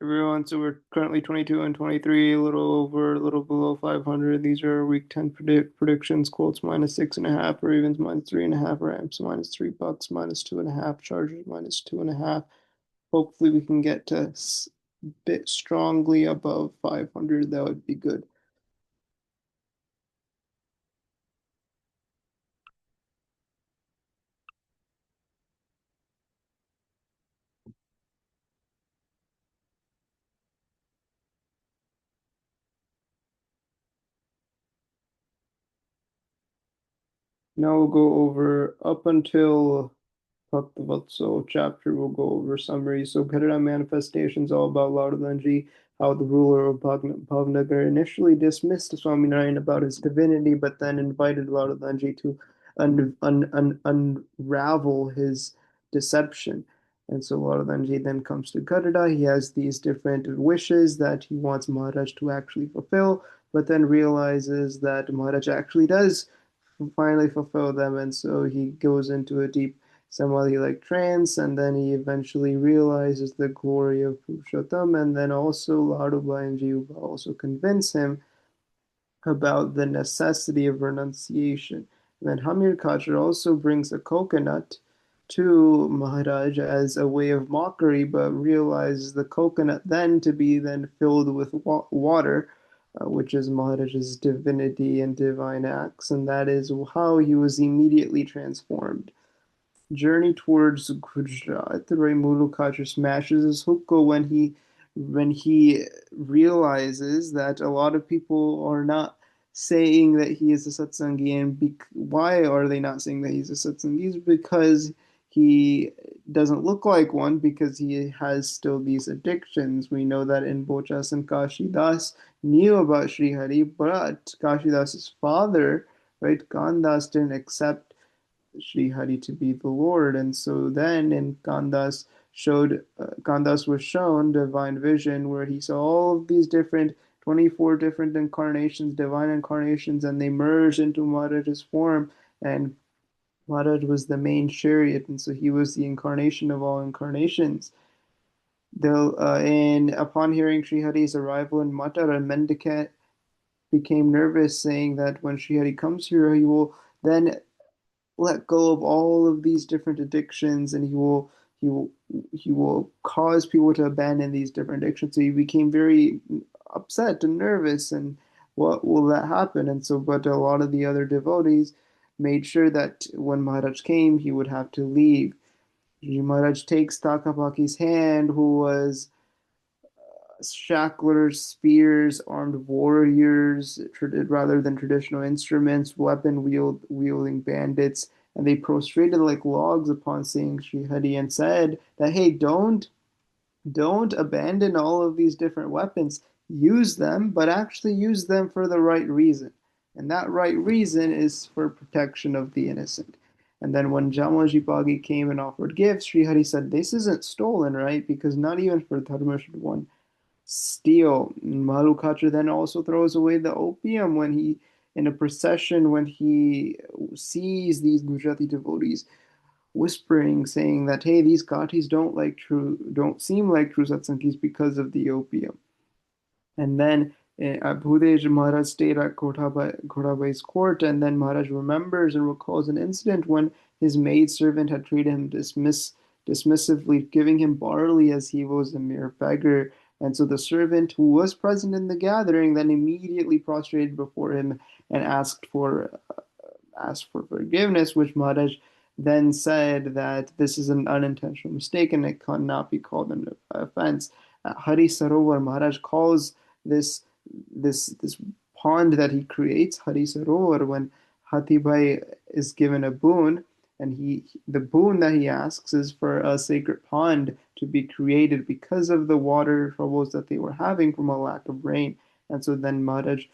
Everyone, so we're currently 22 and 23, a little over, a little below 500. These are week 10 predictions. Colts -6.5, Ravens -3.5, Rams -3, Bucks -2.5, Chargers -2.5. Hopefully, we can get to bit strongly above 500. That would be good. Now we'll go over up until Bhaktivatso chapter. We'll go over summary. So Gharana manifestations all about Laudhanji, how the ruler of Bhavnagar initially dismissed Swaminarayan about his divinity, but then invited Laudhanji to unravel his deception. And so Laudhanji then comes to Gadada. He has these different wishes that he wants Maharaj to actually fulfill, but then realizes that Maharaj actually does finally fulfill them, and so he goes into a deep samadhi-like trance, and then he eventually realizes the glory of Purushottam, and then also Ladubai and Jiva also convince him about the necessity of renunciation. And then Hamir Kachar also brings a coconut to Maharaj as a way of mockery, but realizes the coconut then to be then filled with water, which is Maharaj's divinity and divine acts, and that is how he was immediately transformed. Journey towards Gujarat, Ray Mulukachar smashes his hookah when he realizes that a lot of people are not saying that he is a satsangi, and why are they not saying that he's a satsangi? It's because he doesn't look like one, because he has still these addictions. We know that in Bochas and Kashi Das knew about Sri Hari, but Kashi Das's father, right, Kandas, didn't accept Sri Hari to be the Lord. And so then in Kandas was shown divine vision where he saw all of these different 24 different incarnations, divine incarnations, and they merged into Maharaj's form. And Maharaj was the main chariot, and so he was the incarnation of all incarnations. And upon hearing Sri Hari's arrival in Matara, Mendicant became nervous, saying that when Sri Hari comes here, he will then let go of all of these different addictions, and he will he will cause people to abandon these different addictions. So he became very upset and nervous, and what will that happen? And so, but a lot of the other devotees made sure that when Maharaj came, he would have to leave. Maharaj takes Takapaki's hand, who was shacklers, spears, armed warriors, rather than traditional instruments, wielding bandits, and they prostrated like logs upon seeing Sri Hari and said that, hey, don't abandon all of these different weapons. Use them, but actually use them for the right reason. And that right reason is for protection of the innocent. And then when Jamaji Bagi came and offered gifts, Sri Hari said, this isn't stolen, right? Because not even for Dharma should one steal. Malukatra then also throws away the opium when he, in a procession, when he sees these Gujarati devotees whispering, saying that, hey, these Katis don't seem like true satsangis because of the opium. And then Bhudej Maharaj stayed at Ghodabai's court, and then Maharaj remembers and recalls an incident when his maidservant had treated him dismissively, giving him barley as he was a mere beggar. And so the servant who was present in the gathering then immediately prostrated before him and asked for forgiveness, which Maharaj then said that this is an unintentional mistake and it cannot be called an offense. Hari Sarovar, Maharaj calls this this pond that he creates Hari Sarovar when Hathibai is given a boon, and the boon that he asks is for a sacred pond to be created because of the water troubles that they were having from a lack of rain. And so then Maharaj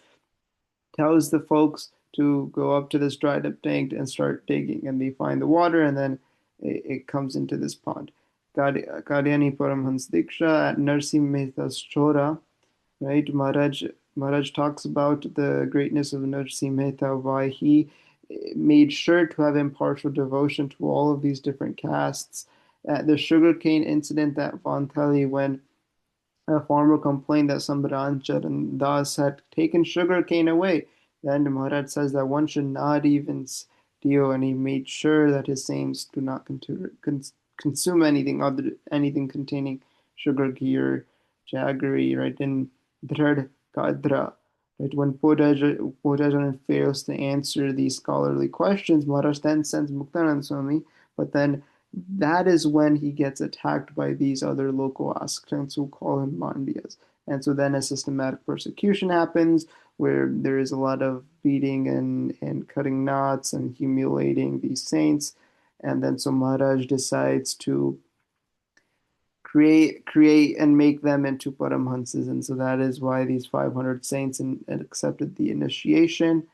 tells the folks to go up to this dried up tank and start digging, and they find the water, and then it comes into this pond. Kalyani Paramhans Diksha at Narsim Mehta's Chora, right? Maharaj talks about the greatness of Narsim Mehta, why he made sure to have impartial devotion to all of these different castes. At the sugarcane incident at Vantali, when A farmer complained that some Ranchar and Das had taken sugar cane away. Then Maharaj says that one should not even steal, and he made sure that his saints do not consume anything containing sugar, ghee, or jaggery. Right in Dhrad Kadra. Right when Podajan fails to answer these scholarly questions, Maharaj then sends Muktanand Swami, but then that is when he gets attacked by these other local Askans who call him Mandyas. And so then a systematic persecution happens where there is a lot of beating and cutting knots and humiliating these saints. And then so Maharaj decides to create and make them into Paramhansas. And so that is why these 500 saints and accepted the initiation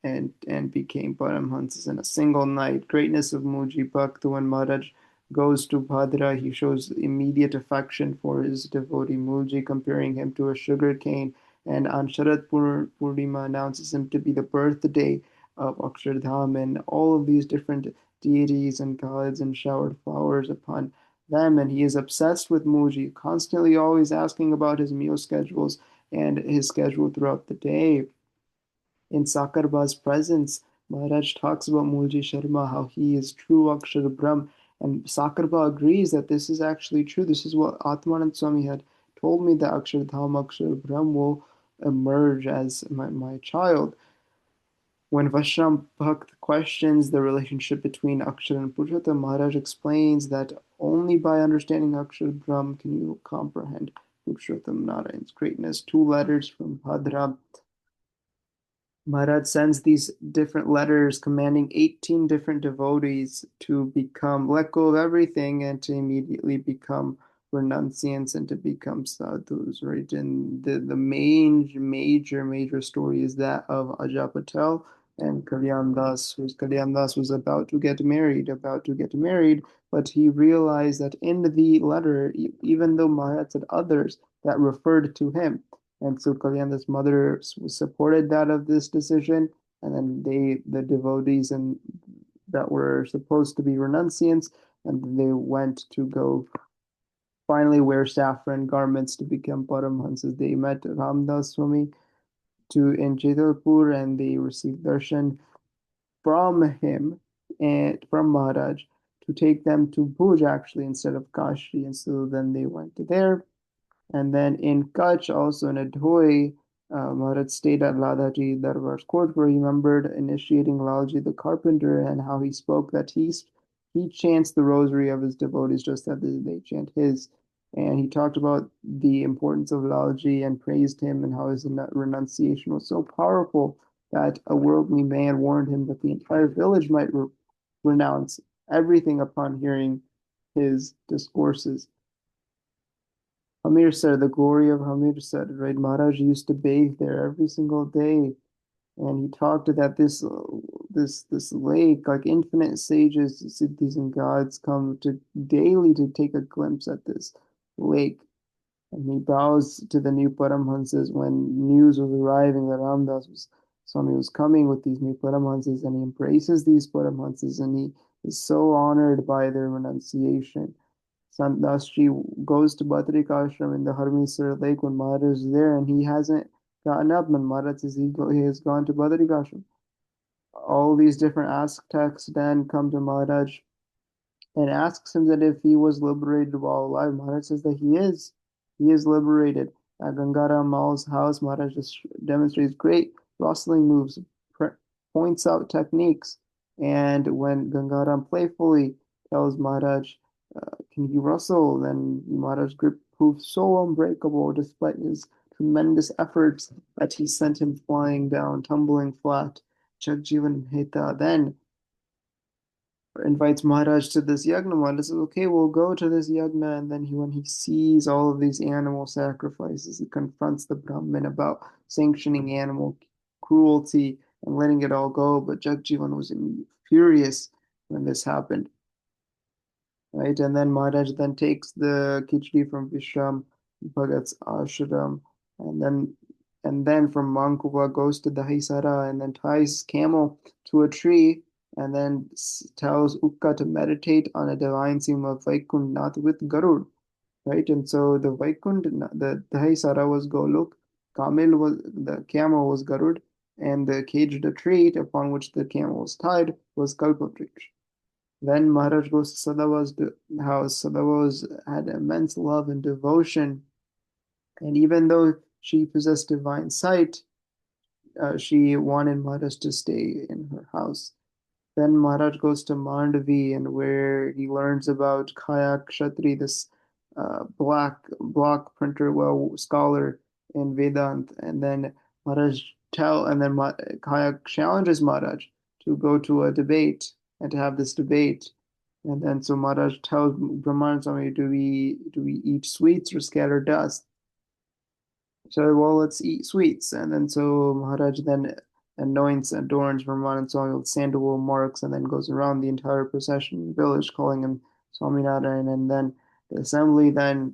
and became Paramhansas in a single night. Greatness of Muji Bhakt. When Maharaj goes to Bhadra, he shows immediate affection for his devotee Muji, comparing him to a sugar cane. And on Sharad Purnima announces him to be the birthday of Akshardham, and all of these different deities and gods and showered flowers upon them. And he is obsessed with Muji, constantly always asking about his meal schedules and his schedule throughout the day. In Sakarba's presence, Maharaj talks about Mulji Sharma, how he is true Akshar Brahm, and Sakarba agrees that this is actually true. This is what Atmanand Swami had told me, that Akshar Dham, Akshar Brahm will emerge as my child. When Vashram Bhakt questions the relationship between Akshar and Purushottam, Maharaj explains that only by understanding Akshar Brahm can you comprehend Purushottam Narayan's greatness. Two letters from Bhadra. Maharaj sends these different letters commanding 18 different devotees to become, let go of everything and to immediately become renunciants and to become sadhus, right? And the main, major story is that of Ajay Patel and Kalyan Das, whose Kalyan Das was about to get married, but he realized that in the letter, even though Maharaj said others, that referred to him. And so Kalyan's mother supported that of this decision, and then the devotees, and that were supposed to be renunciants, and they went to go finally wear saffron garments to become Paramhansas. They met Ramdas Swami in Jadalpur, and they received darshan from him and from Maharaj to take them to Bhuj actually instead of Kashi. And so then they went to there. And then in Kutch, also in Adhoi, Maharaj stayed at Ladaji Darbar's court, where he remembered initiating Lalji the carpenter and how he spoke that he chants the rosary of his devotees just as they chant his. And he talked about the importance of Lalji and praised him and how his renunciation was so powerful that a worldly man warned him that the entire village might renounce everything upon hearing his discourses. Hamir the glory of Hamir, right? Maharaj used to bathe there every single day, and he talked that this lake, like infinite sages, siddhis, and gods come to daily to take a glimpse at this lake. And he bows to the new Paramhansas when news was arriving that Swami was coming with these new Paramhansas, and he embraces these Paramhansas, and he is so honored by their renunciation. Sant Dasji goes to Badrik Ashram in the Harmisar Lake when Maharaj is there, and he hasn't gotten up. And Maharaj says he has gone to Badrik Ashram. All these different Aztecs then come to Maharaj and asks him that if he was liberated while alive. Maharaj says that he is. He is liberated. At Gangaram Mal's house, Maharaj demonstrates great rustling moves, points out techniques, and when Gangaram playfully tells Maharaj, can you rustle? Then Maharaj's grip proved so unbreakable despite his tremendous efforts that he sent him flying down, tumbling flat. Jagjivan Mehta then invites Maharaj to this yagna. Maharaj says, okay, we'll go to this yagna. And then when he sees all of these animal sacrifices, he confronts the Brahmin about sanctioning animal cruelty and letting it all go. But Jagjivan was furious when this happened, right? And then Maharaj then takes the khichdi from Vishram Bhagat's ashram, and then from Mankuva goes to Dahisara and then ties his camel to a tree and then tells Ukka to meditate on a divine scene of Vaikunthnath with Garud. right? And so the Vaikunth, the Dahisara was Golok, Kamil was the camel was Garud, and the caged tree upon which the camel was tied was Kalpavriksha. Then Maharaj goes to Sadava's house. Sadava's had immense love and devotion, and even though she possessed divine sight, she wanted Maharaj to stay in her house. Then Maharaj goes to Mandavi, and where he learns about Kaya Kshatri, this black block printer, well scholar in Vedant, and then Kaya challenges Maharaj to go to a debate and to have this debate. And then so Maharaj tells Brahman Swami, do we eat sweets or scatter dust? So, well, let's eat sweets. And then so Maharaj then anoints, adorns Brahmanand Swami with sandalwood marks, and then goes around the entire procession village calling him Swaminarayan. And then the assembly then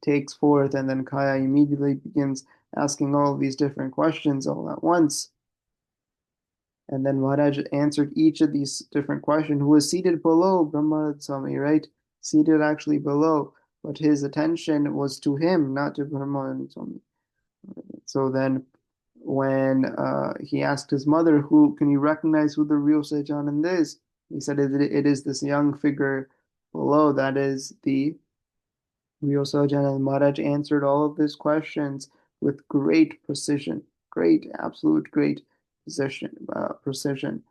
takes forth, and then Kaya immediately begins asking all of these different questions all at once. And then Maharaj answered each of these different questions, who was seated below Brahmanand Swami, right? Seated actually below, but his attention was to him, not to Brahmanand Swami. So then, when he asked his mother, "Who can you recognize who the real Sahajanand is?" He said, "It is this young figure below. That is the real Sahajanand." Maharaj answered all of these questions with great precision, great, absolute, great precision.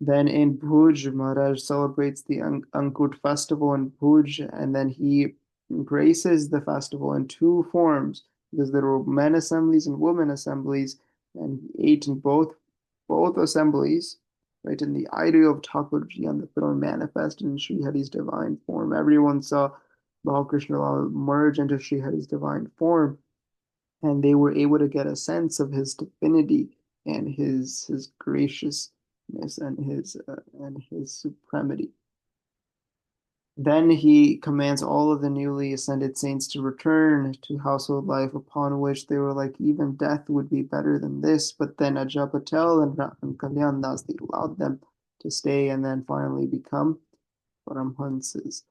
Then in Bhuj, Maharaj celebrates the Ankut festival in Bhuj, and then he embraces the festival in two forms because there were men assemblies and women assemblies, and he ate in both assemblies, right? And the idea of Thakurji on the throne manifested in Sri Hari's divine form. Everyone saw Balakrishna merge into Sri Hari's divine form, and they were able to get a sense of his divinity and his graciousness and his supremacy. Then he commands all of the newly ascended saints to return to household life, upon which they were like, even death would be better than this. But then Ajay Patel and Kalyan Das, they allowed them to stay and then finally become Paramhansas.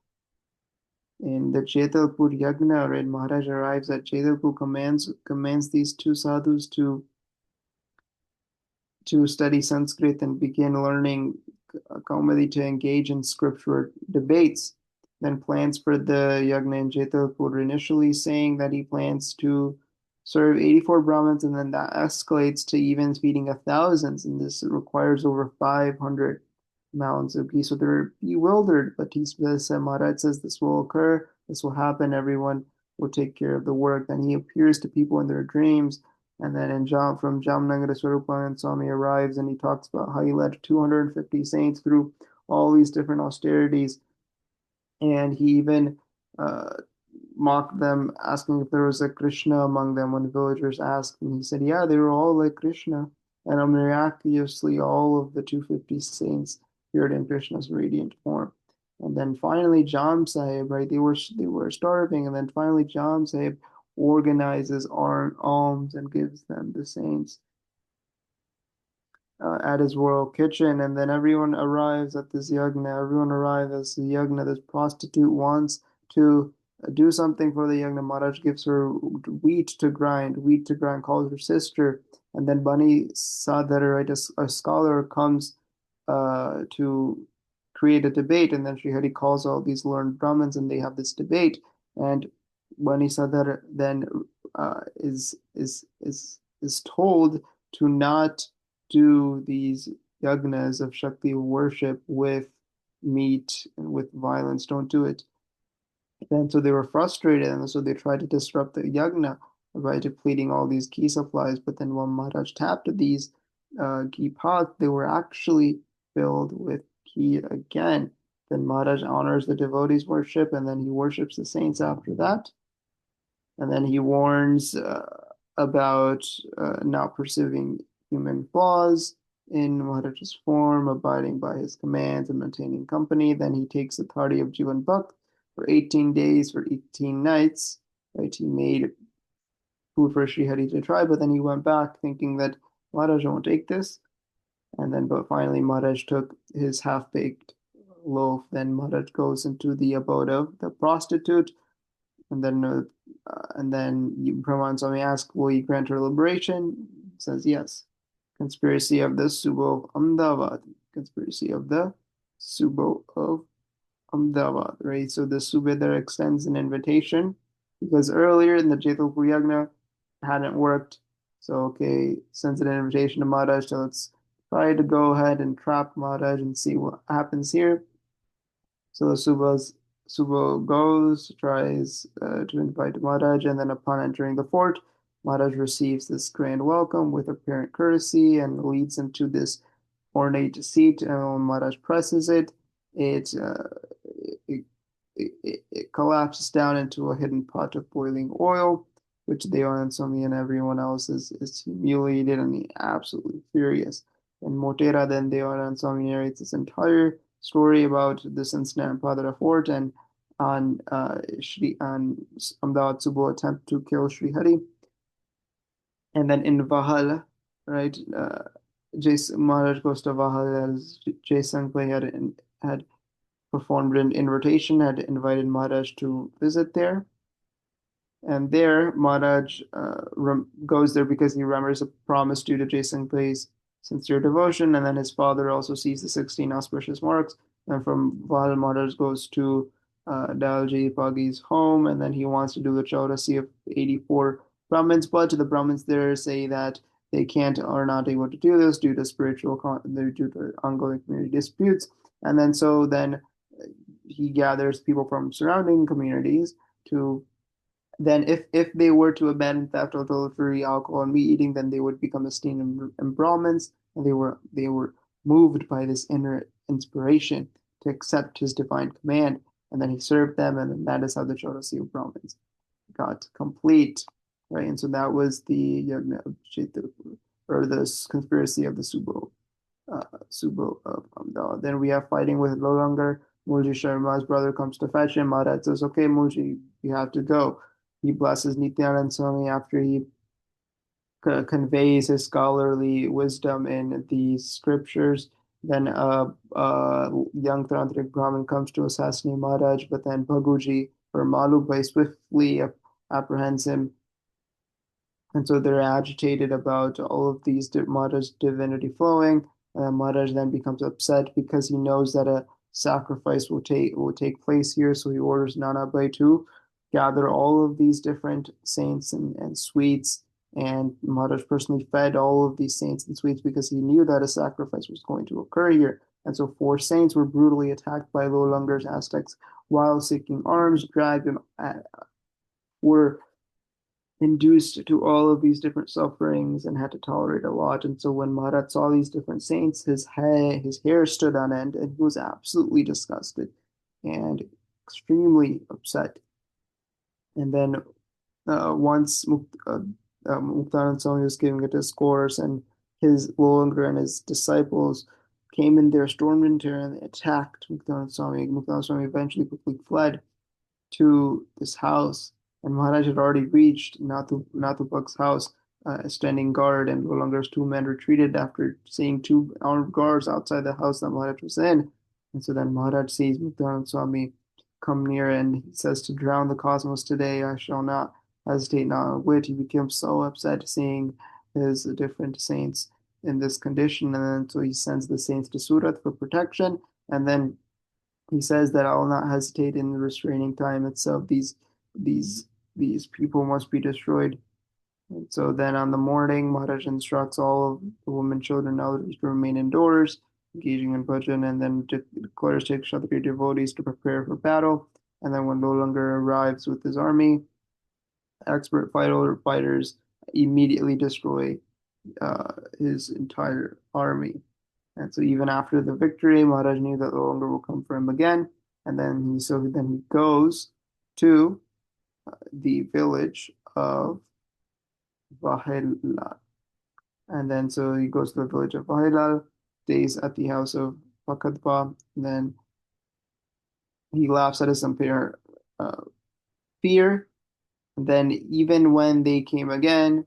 In the Chetalpur Yagna, right, Maharaj arrives at Chetalpur, commands these two sadhus to study Sanskrit and begin learning Kaumadi to engage in scripture debates. Then plans for the Yagna in Chetalpur, initially saying that he plans to serve 84 Brahmins, and then that escalates to even feeding thousands, and this requires over 500 mounds of ghee. So they're bewildered, but Maharaj says this will occur, this will happen, everyone will take care of the work. Then he appears to people in their dreams, and then from Jamnagar, Swarupanand Swami arrives, and he talks about how he led 250 saints through all these different austerities, and he even uh, mocked them, asking if there was a Krishna among them when villagers asked, and he said, "Yeah, they were all like Krishna." And miraculously, all of the 250 saints appeared in Krishna's radiant form. And then finally, Jam Sahib, right? They were starving, and then finally, Jam Sahib organizes alms and gives them the saints at his royal kitchen, and then everyone arrives at this yagna. Everyone arrives at the yagna. This prostitute wants to do something for the yagna. Maharaj gives her wheat to grind, calls her sister, and then Bani Sadhar, right, a scholar, comes to create a debate, and then Sri Hari calls all these learned Brahmins, and they have this debate, and Bani Sadhar then is told to not do these yagnas of Shakti worship with meat and with violence. Don't do it. And so they were frustrated, and so they tried to disrupt the yagna by depleting all these ghee supplies. But then when Maharaj tapped these ghee pots, they were actually filled with ghee again. Then Maharaj honors the devotees' worship, and then he worships the saints after that. And then he warns about not perceiving human flaws in Maharaj's form, abiding by his commands, and maintaining company. Then he takes the party of Jivan Bhakt for 18 days, for 18 nights. Right? He made food for Sri Hari to try, but then he went back thinking that Maharaj won't take this. And then, but finally, Maharaj took his half baked loaf. Then Maharaj goes into the abode of the prostitute, and then Brahman Swami asks, "Will you grant her liberation?" He says, "Yes." Conspiracy of the Subo of Ahmedabad. Conspiracy of the Subo of Ahmedabad, right? So the Subedar extends an invitation because earlier in the Jethalpur Yagna hadn't worked. So, okay, sends an invitation to Maharaj. So let's try to go ahead and trap Maharaj and see what happens here. So Subo goes, tries to invite Maharaj, and then upon entering the fort, Maharaj receives this grand welcome with apparent courtesy and leads him to this ornate seat. And when Maharaj presses it, it, uh, it, it collapses down into a hidden pot of boiling oil, which Devanand Swami and everyone else is humiliated and absolutely furious. And Motera then Devanand Swami narrates this entire story about this incident in Padara Fort and on Ahmedabad Subo attempt to kill Sri Hari. And then in Vahal, right, Jason Maharaj goes to Vahal as Jason Clay had performed an invitation, had invited Maharaj to visit there. And there, Maharaj goes there because he remembers a promise due to Jason Clay's sincere devotion. And then his father also sees the 16 auspicious marks. And from Vahal, Maharaj goes to Dalji Pagi's home, and then he wants to do the Chaurasi of 84 Brahmins. But the Brahmins there say that they can't or are not able to do this due to due to ongoing community disputes. And then he gathers people from surrounding communities to then if they were to abandon theft, adultery, alcohol, and meat eating, then they would become esteemed and Brahmins, and they were moved by this inner inspiration to accept his divine command, and then he served them, and then that is how the Chaurasi of Brahmins got complete, right? And so that was the Yagna of Jetapur, or this conspiracy of the Subo of Ahmedabad. Then we have fighting with Lolangar. Mulji Sharma's brother comes to fetch him. Maharaj says, "Okay, Mulji, you have to go." He blesses Nityanand Swami after he conveys his scholarly wisdom in the scriptures. Then young Tantric Brahmin comes to assassinate Maharaj, but then Bhaguji or Malubhai swiftly apprehends him, and so they're agitated about all of these Maharaj's divinity flowing. Maharaj then becomes upset because he knows that a sacrifice will take place here. So he orders Nana Bhai to gather all of these different saints and sweets. And Maharaj personally fed all of these saints and sweets because he knew that a sacrifice was going to occur here. And so four saints were brutally attacked by Low Lungar's Aztecs while seeking arms, dragged and were induced to all of these different sufferings and had to tolerate a lot. And so when Maharaj saw these different saints, his hair stood on end and he was absolutely disgusted and extremely upset. And then once Muktanand Swami was giving a discourse, and his Lolangar and his disciples came in there, stormed into and attacked Muktanand Swami. Muktanand Swami eventually quickly fled to this house, and Maharaj had already reached Nathu Bhag's house, standing guard, and Lolangar's two men retreated after seeing two armed guards outside the house that Maharaj was in. And so then Maharaj sees Muktanand Swami come near and he says, "To drown the cosmos today, I shall not hesitate not a whit." He becomes so upset seeing his different saints in this condition, and then so he sends the saints to Surat for protection, and then he says that I will not hesitate in the restraining time itself. These these people must be destroyed. And so then on the morning, Maharaj instructs all of the women, children, and elders to remain indoors, engaging in bhajan, and then declares to Kshatriya devotees to prepare for battle. And then when Lolangar arrives with his army, expert fighters immediately destroy his entire army. And so even after the victory, Maharaj knew that Lolangar will come for him again. And then he goes to the village of Vahilal. And then so he goes to the village of Vahilal, stays at the house of Pakadpa, and then he laughs at his apparent fear. And then even when they came again,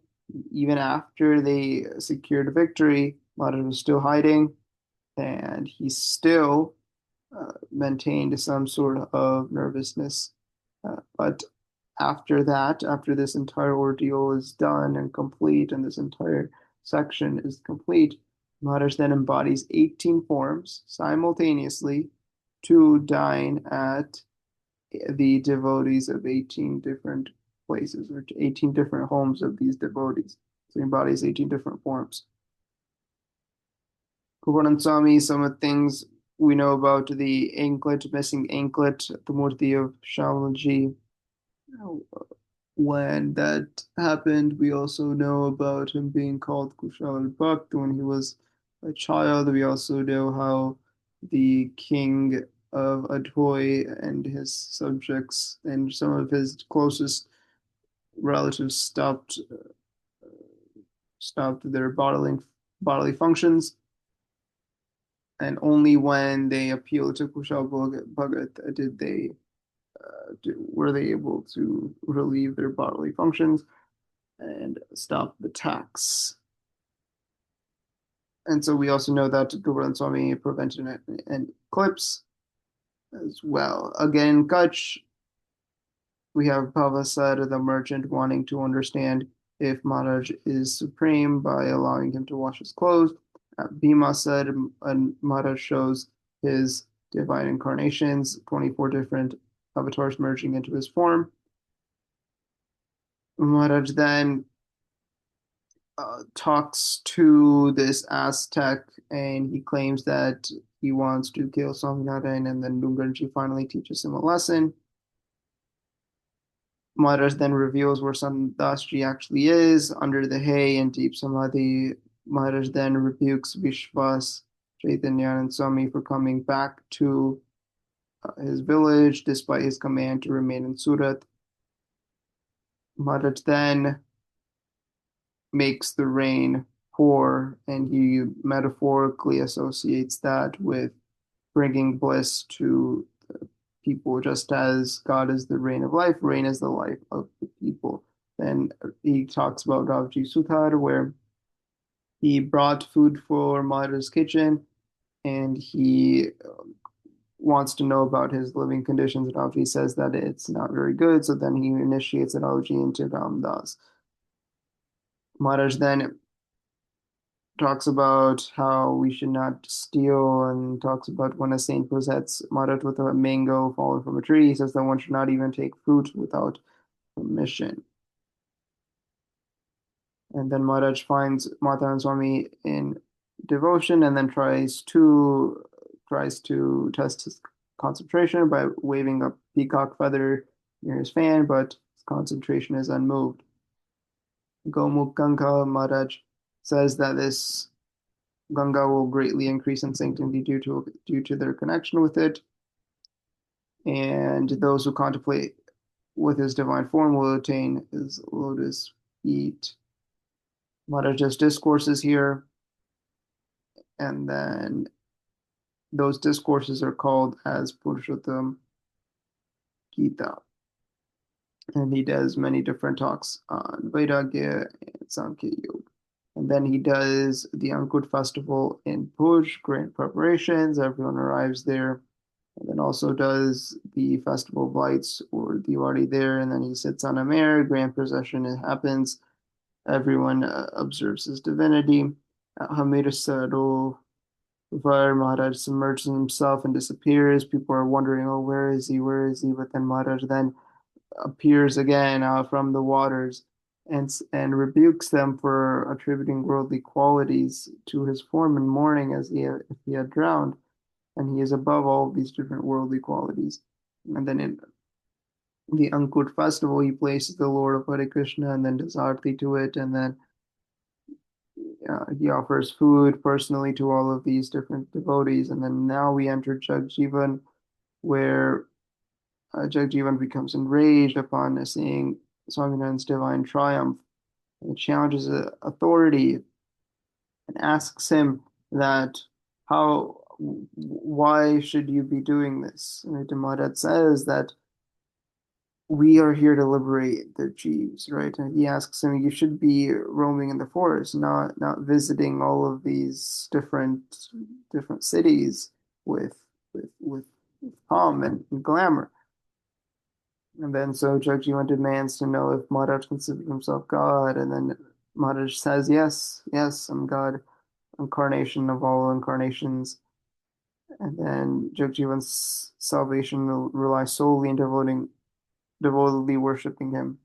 even after they secured victory, Maharaj was still hiding, and he still maintained some sort of nervousness. But after that, after this entire ordeal is done and complete, and this entire section is complete, Maharaj then embodies 18 forms simultaneously to dine at the devotees of 18 different places or 18 different homes of these devotees. So he embodies 18 different forms. Govardan Swami, some of the things we know about the anklet, missing anklet, the Murti of Shyamaji. When that happened, we also know about him being called Kushal Bhakt when he was a child. We also know how the king of Adhoy and his subjects and some of his closest relatives stopped their bodily functions, and only when they appealed to Kushal Bhagat were they able to relieve their bodily functions and stop the tax. And so we also know that Govardhan Swami prevented an eclipse as well. Again, in Kutch, we have Pavasad, the merchant, wanting to understand if Maharaj is supreme by allowing him to wash his clothes. Bhima said, and Maharaj shows his divine incarnations, 24 different avatars merging into his form. Maharaj then talks to this Aztec, and he claims that he wants to kill Swaminarayan, and then Dungarji finally teaches him a lesson. Maharaj then reveals where Sandasji actually is, under the hay in deep samadhi. Maharaj then rebukes Vishwas, Chaitanya, and Swami for coming back to his village despite his command to remain in Surat. Maharaj then makes the rain pour, and he metaphorically associates that with bringing bliss to the people, just as God is the rain of life, rain is the life of the people. Then he talks about Ravji Suthar, where he brought food for Maharaj's kitchen, and he wants to know about his living conditions. And Ravji says that it's not very good, so then he initiates Ravji into Ram Das. Maharaj then talks about how we should not steal, and talks about when a saint presents Maharaj with a mango fallen from a tree, he says that one should not even take fruit without permission. And then Maharaj finds Mataran Swami in devotion, and then tries to test his concentration by waving a peacock feather near his fan, but his concentration is unmoved. Gomukh Ganga Maharaj says that this Ganga will greatly increase in sanctity due to their connection with it, and those who contemplate with his divine form will attain his lotus feet. Maharaj's discourses here, and then those discourses are called as Purushottam Gita. And he does many different talks on Vairagya and Sankhya Yoga. And then he does the Ankur festival in Bhuj, grand preparations. Everyone arrives there. And then also does the festival of lights or Diwali there. And then he sits on a mare, grand procession, it happens. Everyone observes his divinity. Hamir where Maharaj submerges himself and disappears. People are wondering, oh, where is he? Where is he? But then Maharaj then appears again from the waters and rebukes them for attributing worldly qualities to his form in mourning as if he had drowned, and he is above all these different worldly qualities. And then in the Ankur festival, he places the Lord of Hare Krishna and then does arti to it, and then he offers food personally to all of these different devotees. And then now we enter Jagjivan, where Jagjivan becomes enraged upon seeing Swaminarayan's divine triumph, and challenges authority and asks him that why should you be doing this? And Maharaj says that we are here to liberate the Jeeves, right? And he asks him, you should be roaming in the forest, not visiting all of these different cities with with pomp and glamour. And then so Jagjivan demands to know if Maharaj considers himself God, and then Maharaj says, "Yes, yes, I'm God, incarnation of all incarnations." And then Jagjivan's salvation will rely solely in devotedly worshipping him.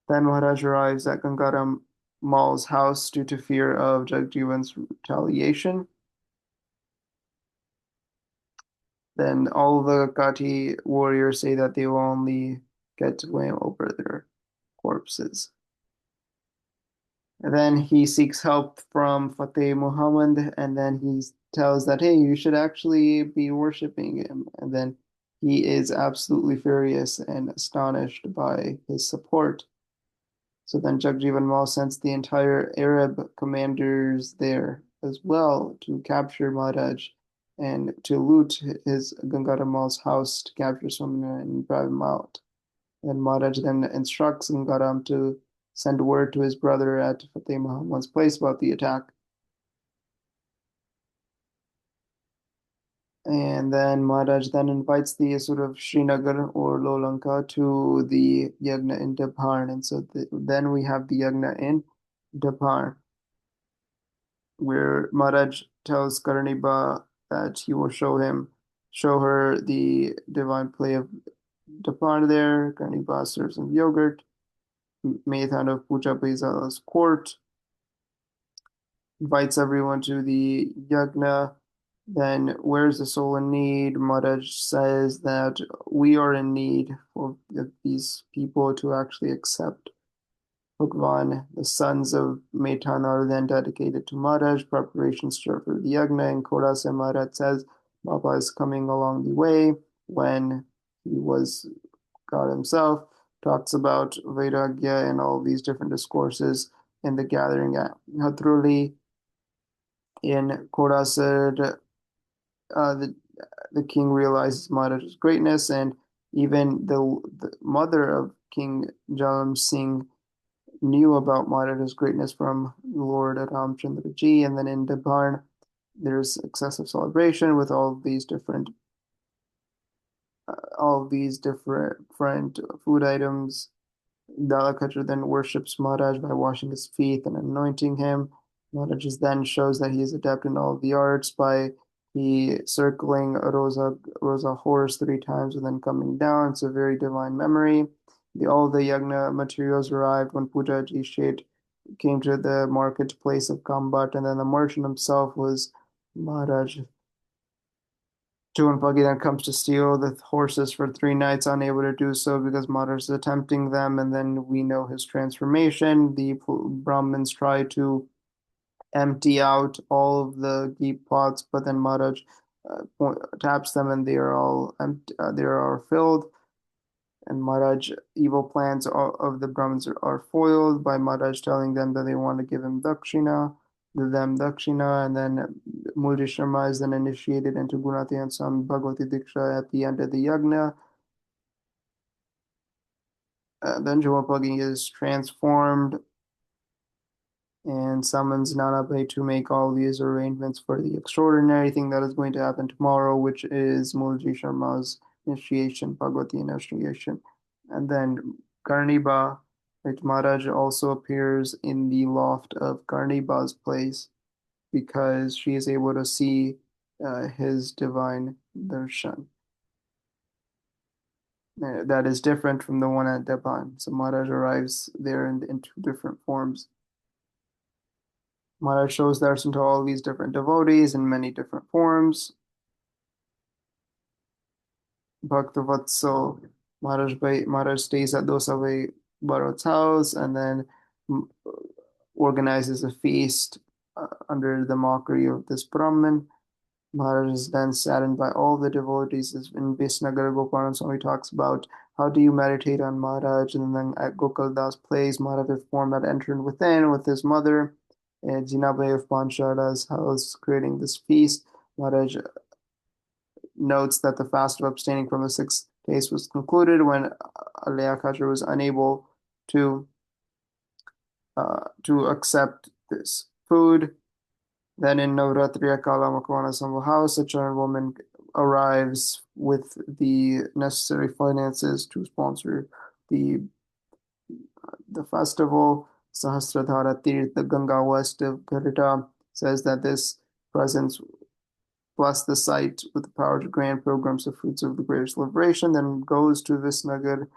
Then Maharaj arrives at Gangaram Mal's house due to fear of Jagjivan's retaliation. Then all the Kati warriors say that they will only get to swim over their corpses. And then he seeks help from Fateh Muhammad, and then he tells that, hey, you should actually be worshiping him. And then he is absolutely furious and astonished by his support. So then Jagjivan Mal sends the entire Arab commanders there as well to capture Maharaj and to loot his Gangara Mal's house to capture Sumana and drive him out. And Maharaj then instructs Gangaram to send word to his brother at Fateh Muhammad's place about the attack. And then Maharaj then invites the Asura of Srinagar or Lolanka to the Yagna in Dabhan. And so then we have the Yagna in Dabhan, where Maharaj tells Karaniba that he will show her the divine play of Dabhan there. Karaniba serves him yogurt, made out of Puja Baisala's court, invites everyone to the yagna. Then, where's the soul in need? Maharaj says that we are in need of these people to actually accept Bhagwan. The sons of Maitan are then dedicated to Maharaj. Preparations start for the yagna. And Koras and Maharaj says Baba is coming along the way when he was God himself. Talks about Vairagya and all these different discourses in the gathering at Hatruli. In Khorasar, the king realizes Maharaj's greatness, and even the mother of King Jalam Singh knew about Maharaj's greatness from Lord Ramchandra Ji. And then in Dabhan, there's excessive celebration with all these different food items. Dalakatra then worships Maharaj by washing his feet and anointing him. Maharaj then shows that he is adept in all the arts by he circling a Rosa horse 3 times and then coming down. It's a very divine memory. All the yagna materials arrived when Pujaji Sheth came to the marketplace of Kambat, and then the merchant himself was Maharaj. Juan then comes to steal the horses for 3 nights, unable to do so because Maharaj is attempting them, and then we know his transformation. The Brahmins try to empty out all of the ghee pots, but then Maharaj taps them and they are all empty, they are filled. And Maharaj evil plans of the Brahmins are foiled by Maharaj telling them that they want to give him dakshina, and then Mulji Sharma is then initiated into Gunati and Swami Bhagavati Diksha at the end of the yagna. Then Jawapagi is transformed and summons Nanabhai to make all these arrangements for the extraordinary thing that is going to happen tomorrow, which is Mulji Sharma's initiation, Bhagavati initiation. And then Karniba, like Maharaj also appears in the loft of Karniba's place because she is able to see his divine darshan. That is different from the one at Deban. So Maharaj arrives there in 2 different forms. Maharaj shows darshan to all these different devotees in many different forms. Bhaktavatsal, Maharaj stays at Dosavai Bharat's house and then mm, organizes a feast under the mockery of this Brahmin. Maharaj is then saddened by all the devotees. In Visnagar, Gopalan Swami talks about how do you meditate on Maharaj, and then at Gokal Das plays Maharaj is formed at entered within with his mother, and Jinabai of Panchada's house, creating this feast. Maharaj notes that the fast of abstaining from the 6 days was concluded when Alaya Khacher was unable to accept this food. Then in Navratri Akala Makwana Sambhu house, a Charan woman arrives with the necessary finances to sponsor the the festival. Sahasradhara Tirth, the Ganga west of Garita, says that this presence plus the site with the power to grant programs of fruits of the greatest liberation, then goes to Visnagar,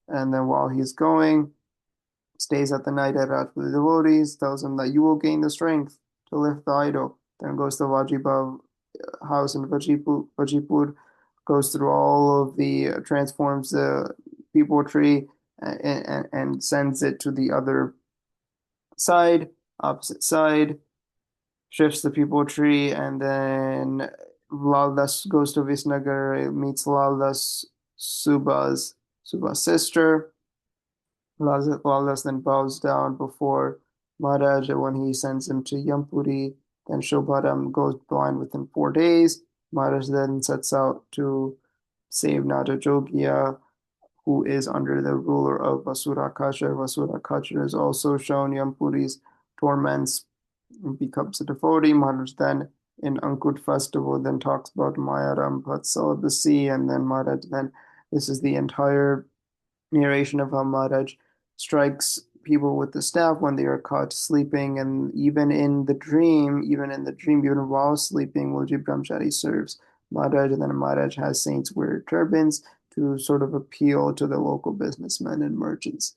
and then while he's going, stays at the night at Rat with the devotees, tells him that you will gain the strength to lift the idol. Then goes to Vajibav house in Vajipur, goes through all of the transforms the people tree and sends it to the other side, opposite side, shifts the people tree, and then Laldas goes to Visnagar, meets Laldas Subha's sister. Laldas then bows down before Maharaj when he sends him to Yampuri. Then Shobharam goes blind within 4 days. Maharaj then sets out to save Nata Jogia, who is under the ruler of Vasura Kachar. Vasura Kachar is also shown Yampuri's torments and becomes a devotee. Maharaj then in Ankut festival then talks about Maya Ramphat celibacy, and then Maharaj then this is the entire narration of how Maharaj strikes people with the staff when they are caught sleeping, and even while sleeping, Wilji Brahmachari serves Maharaj, and then Maharaj has saints wear turbans to sort of appeal to the local businessmen and merchants.